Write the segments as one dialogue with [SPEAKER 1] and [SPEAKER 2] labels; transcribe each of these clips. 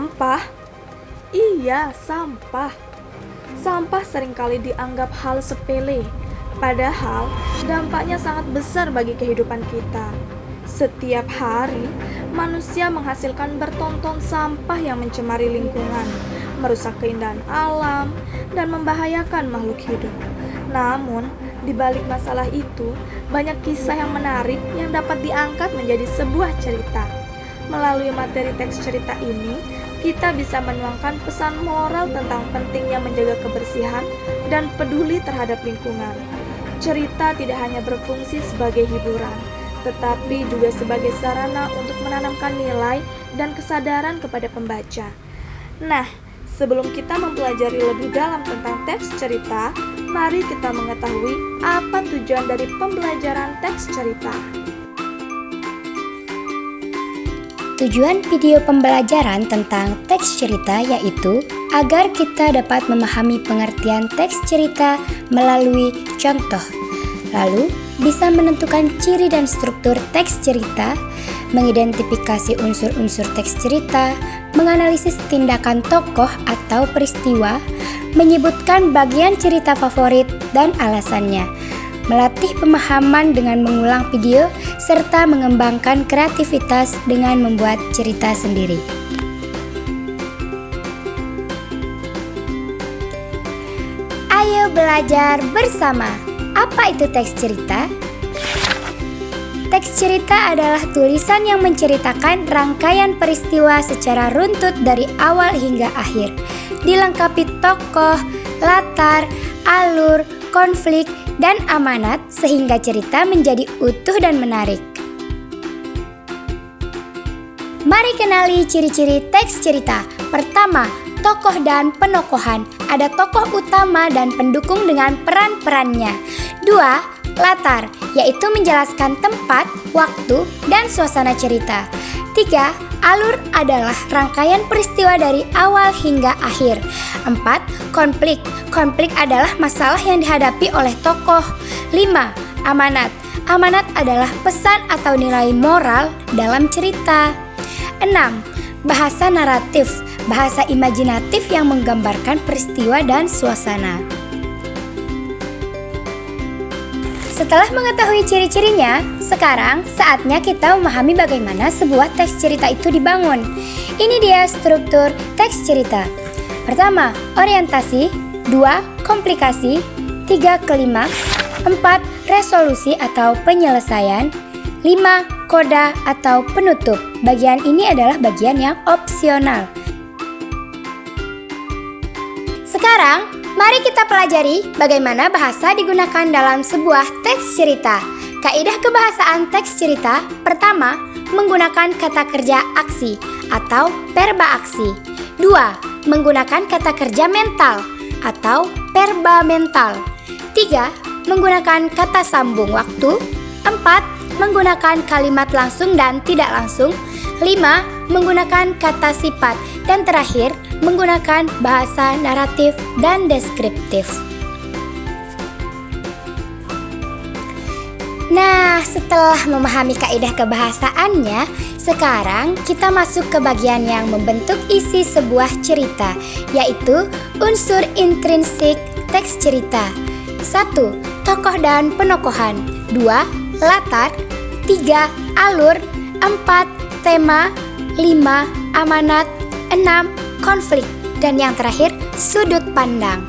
[SPEAKER 1] Sampah? Iya, sampah. Sampah seringkali dianggap hal sepele, padahal dampaknya sangat besar bagi kehidupan kita. Setiap hari, manusia menghasilkan bertonton sampah yang mencemari lingkungan, merusak keindahan alam, dan membahayakan makhluk hidup. Namun, di balik masalah itu, banyak kisah yang menarik yang dapat diangkat menjadi sebuah cerita. Melalui materi teks cerita ini, kita bisa menuangkan pesan moral tentang pentingnya menjaga kebersihan dan peduli terhadap lingkungan. Cerita tidak hanya berfungsi sebagai hiburan, tetapi juga sebagai sarana untuk menanamkan nilai dan kesadaran kepada pembaca. Nah, sebelum kita mempelajari lebih dalam tentang teks cerita, mari kita mengetahui apa tujuan dari pembelajaran teks cerita.
[SPEAKER 2] Tujuan video pembelajaran tentang teks cerita yaitu agar kita dapat memahami pengertian teks cerita melalui contoh, lalu bisa menentukan ciri dan struktur teks cerita, mengidentifikasi unsur-unsur teks cerita, menganalisis tindakan tokoh atau peristiwa, menyebutkan bagian cerita favorit dan alasannya, melatih pemahaman dengan mengulang video, serta mengembangkan kreativitas dengan membuat cerita sendiri. Ayo belajar bersama. Apa itu teks cerita? Teks cerita adalah tulisan yang menceritakan rangkaian peristiwa secara runtut dari awal hingga akhir, dilengkapi tokoh, latar, alur, konflik, dan amanat sehingga cerita menjadi utuh dan menarik. Mari kenali ciri-ciri teks cerita. Pertama, tokoh dan penokohan. Ada tokoh utama dan pendukung dengan peran-perannya. 2. Latar, yaitu menjelaskan tempat, waktu, dan suasana cerita. 3. Alur adalah rangkaian peristiwa dari awal hingga akhir. 4. Konflik. Konflik adalah masalah yang dihadapi oleh tokoh. 5. Amanat. Amanat adalah pesan atau nilai moral dalam cerita. 6. Bahasa naratif. Bahasa imajinatif yang menggambarkan peristiwa dan suasana. Setelah mengetahui ciri-cirinya, sekarang saatnya kita memahami bagaimana sebuah teks cerita itu dibangun. Ini dia struktur teks cerita. Pertama, orientasi. 2. Komplikasi. 3. Klimaks. 4. Resolusi atau penyelesaian. 5. Koda atau penutup. Bagian ini adalah bagian yang opsional. Sekarang, mari kita pelajari bagaimana bahasa digunakan dalam sebuah teks cerita. Kaidah kebahasaan teks cerita. Pertama, menggunakan kata kerja aksi atau verba aksi. 2. Menggunakan kata kerja mental atau verba mental. 3. Menggunakan kata sambung waktu. 4. Menggunakan kalimat langsung dan tidak langsung. 5. Menggunakan kata sifat. Dan terakhir, menggunakan bahasa naratif dan deskriptif. Nah, setelah memahami kaidah kebahasaannya, sekarang kita masuk ke bagian yang membentuk isi sebuah cerita, yaitu unsur intrinsik teks cerita. 1. Tokoh dan penokohan. 2. Latar. 3. Alur. 4. Tema. 5. Amanat. 6. Konflik. Dan yang terakhir, sudut pandang.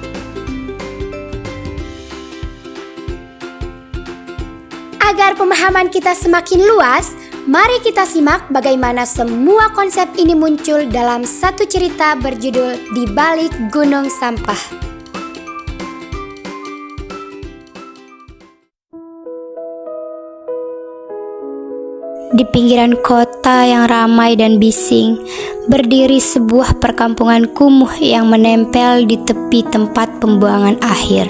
[SPEAKER 2] Agar pemahaman kita semakin luas, mari kita simak bagaimana semua konsep ini muncul dalam satu cerita berjudul Di Balik Gunung Sampah. Di pinggiran kota yang ramai dan bising, berdiri sebuah perkampungan kumuh yang menempel di tepi tempat pembuangan akhir.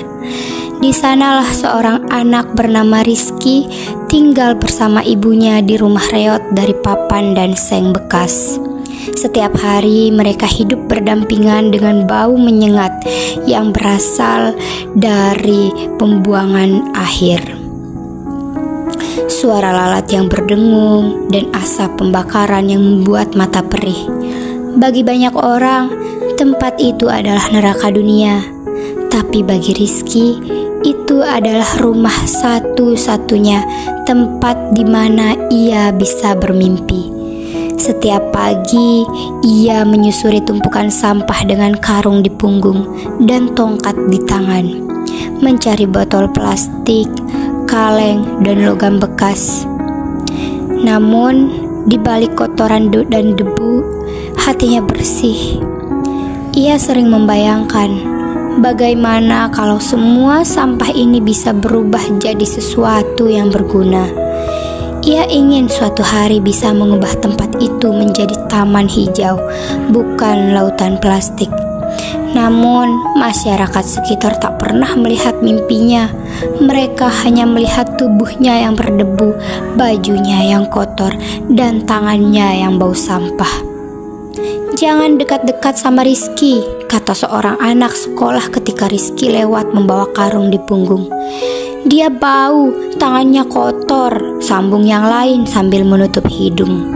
[SPEAKER 2] Di sanalah seorang anak bernama Rizky tinggal bersama ibunya di rumah reot dari papan dan seng bekas. Setiap hari mereka hidup berdampingan dengan bau menyengat yang berasal dari pembuangan akhir. Suara lalat yang berdengung dan asap pembakaran yang membuat mata perih. Bagi banyak orang, tempat itu adalah neraka dunia. Tapi bagi Rizky, itu adalah rumah satu-satunya tempat di mana ia bisa bermimpi. Setiap pagi, ia menyusuri tumpukan sampah dengan karung di punggung dan tongkat di tangan, mencari botol plastik, kaleng, dan logam bekas. Namun, di balik kotoran dan debu, hatinya bersih. Ia sering membayangkan bagaimana kalau semua sampah ini bisa berubah jadi sesuatu yang berguna. Ia ingin suatu hari bisa mengubah tempat itu menjadi taman hijau, bukan lautan plastik. Namun, masyarakat sekitar tak pernah melihat mimpinya. Mereka hanya melihat tubuhnya yang berdebu, bajunya yang kotor, dan tangannya yang bau sampah. "Jangan dekat-dekat sama Rizky," kata seorang anak sekolah ketika Rizky lewat membawa karung di punggung. "Dia bau, tangannya kotor," sambung yang lain sambil menutup hidung.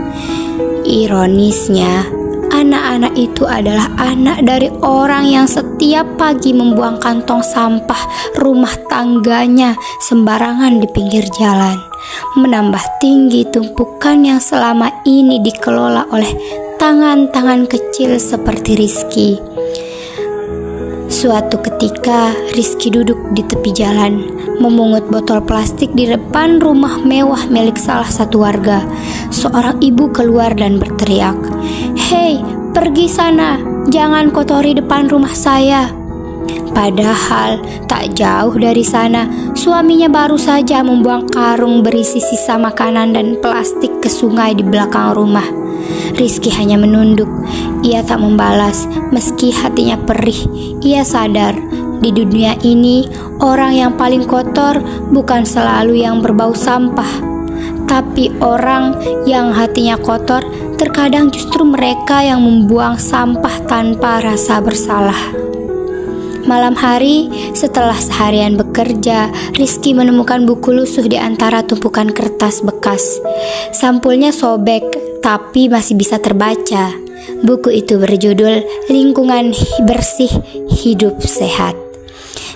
[SPEAKER 2] Ironisnya, anak-anak itu adalah anak dari orang yang setiap pagi membuang kantong sampah rumah tangganya sembarangan di pinggir jalan, menambah tinggi tumpukan yang selama ini dikelola oleh tangan-tangan kecil seperti Rizky. Suatu ketika, Rizky duduk di tepi jalan, memungut botol plastik di depan rumah mewah milik salah satu warga. Seorang ibu keluar dan berteriak, "Hei, pergi sana, jangan kotori depan rumah saya." Padahal tak jauh dari sana, suaminya baru saja membuang karung berisi sisa makanan dan plastik ke sungai di belakang rumah. Rizky hanya menunduk. Ia tak membalas, meski hatinya perih. Ia sadar, di dunia ini, orang yang paling kotor bukan selalu yang berbau sampah, tapi orang yang hatinya kotor terkadang justru mereka yang membuang sampah tanpa rasa bersalah. Malam hari, setelah seharian bekerja, Rizky menemukan buku lusuh di antara tumpukan kertas bekas. Sampulnya sobek, tapi masih bisa terbaca. Buku itu berjudul "Lingkungan Bersih, Hidup Sehat".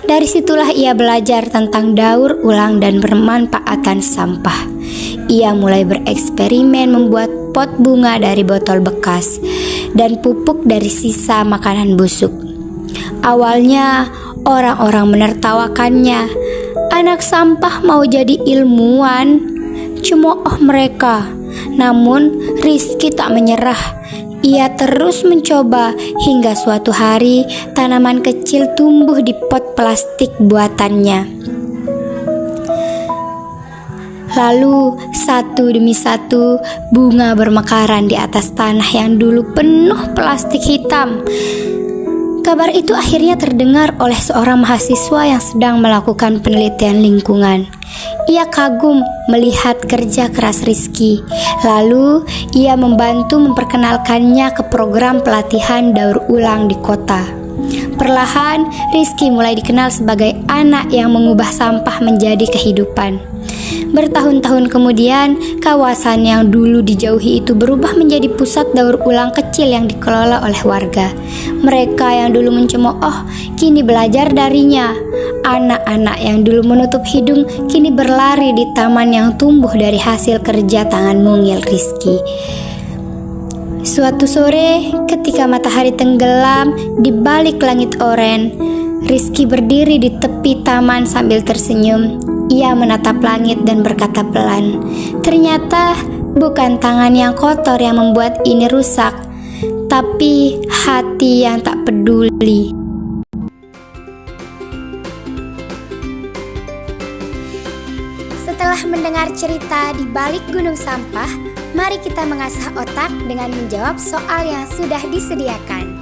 [SPEAKER 2] Dari situlah ia belajar tentang daur ulang dan bermanfaatan sampah. Ia mulai bereksperimen membuat pot bunga dari botol bekas dan pupuk dari sisa makanan busuk. Awalnya, orang-orang menertawakannya. Anak sampah mau jadi ilmuwan, cemooh mereka. Namun, Rizky tak menyerah. Ia terus mencoba hingga suatu hari tanaman kecil tumbuh di pot plastik buatannya. Lalu, satu demi satu, bunga bermekaran di atas tanah yang dulu penuh plastik hitam. Kabar itu akhirnya terdengar oleh seorang mahasiswa yang sedang melakukan penelitian lingkungan. Ia kagum melihat kerja keras Rizky. Lalu, ia membantu memperkenalkannya ke program pelatihan daur ulang di kota. Perlahan, Rizky mulai dikenal sebagai anak yang mengubah sampah menjadi kehidupan. Bertahun-tahun kemudian, kawasan yang dulu dijauhi itu berubah menjadi pusat daur ulang kecil yang dikelola oleh warga. Mereka yang dulu mencemooh, kini belajar darinya. Anak-anak yang dulu menutup hidung, kini berlari di taman yang tumbuh dari hasil kerja tangan mungil Rizky. Suatu sore, ketika matahari tenggelam di balik langit oranye, Rizky berdiri di tepi taman sambil tersenyum. Ia menatap langit dan berkata pelan, "Ternyata bukan tangan yang kotor yang membuat ini rusak, tapi hati yang tak peduli." Setelah mendengar cerita di balik gunung sampah, mari kita mengasah otak dengan menjawab soal yang sudah disediakan.